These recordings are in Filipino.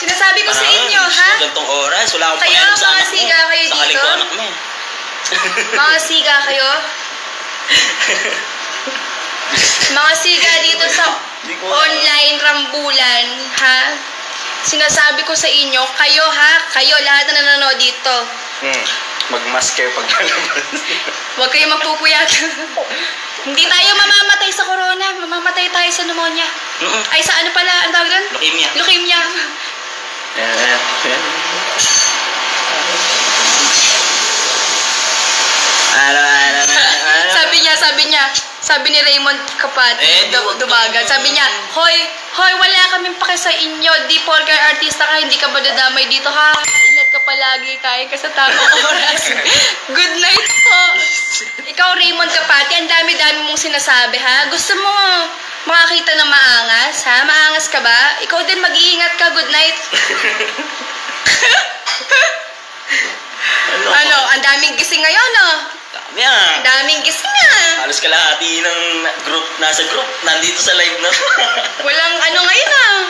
Sinasabi ko sa inyo, ha? Gantong oras, wala akong Kayo, pakialam sa mga anak mo. siga kayo Sa dito? ko anak mo eh. Mga siga kayo? Mga siga dito sa online rambulan, ha? Sinasabi ko sa inyo, kayo ha? Kayo, lahat na nanonood dito. Mag-mask kayo pag lalabas. Huwag kayo magpupuyat. Hindi tayo mamamatay sa corona. Mamamatay tayo sa pneumonia. Ay, sa ano pala? Ang tawag doon? Leukemia. Leukemia. Sabi ni Raymond Kapati, Dumagan, sabi niya, Hoy, wala kaming pake sa inyo, di porker artista ka, hindi ka madadamay dito, ha? Ingat ka palagi, kain ka sa tamang oras. Good night po. Ikaw, Raymond Kapati, ang dami-dami mong sinasabi, ha? Gusto mo makakita ng maangas, ha? Maangas ka ba? Ikaw din, mag-iingat ka, good night. Ano, ang daming gising ngayon, oh. Ang daming gising nga. Halos kalahati ng group, nasa group, nandito sa live na. Walang ano ngayon, ah.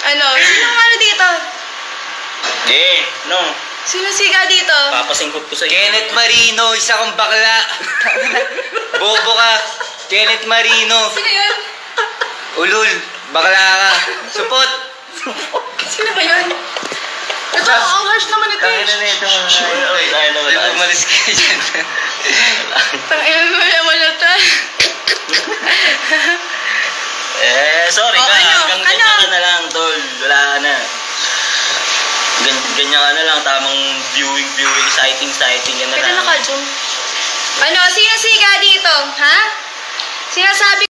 Ano, sinong ano dito? No. Sino siga dito? Papasingkot ko sa Kenneth Marino, isa kong bakla. Bobo ka. Kenneth Marino. Sino yun? Ulul, bakla ka. Supot. Sino ba yun? Ito, ang harsh naman ito. Umalis kayo dyan. Tangina mo naman ito. Sorry ka. Ganyan ka na lang, tol. Wala na. Ganyan ka na lang. Tamang viewing, exciting ka na lang. Ano, sino siga dito? Ha? Sinasabi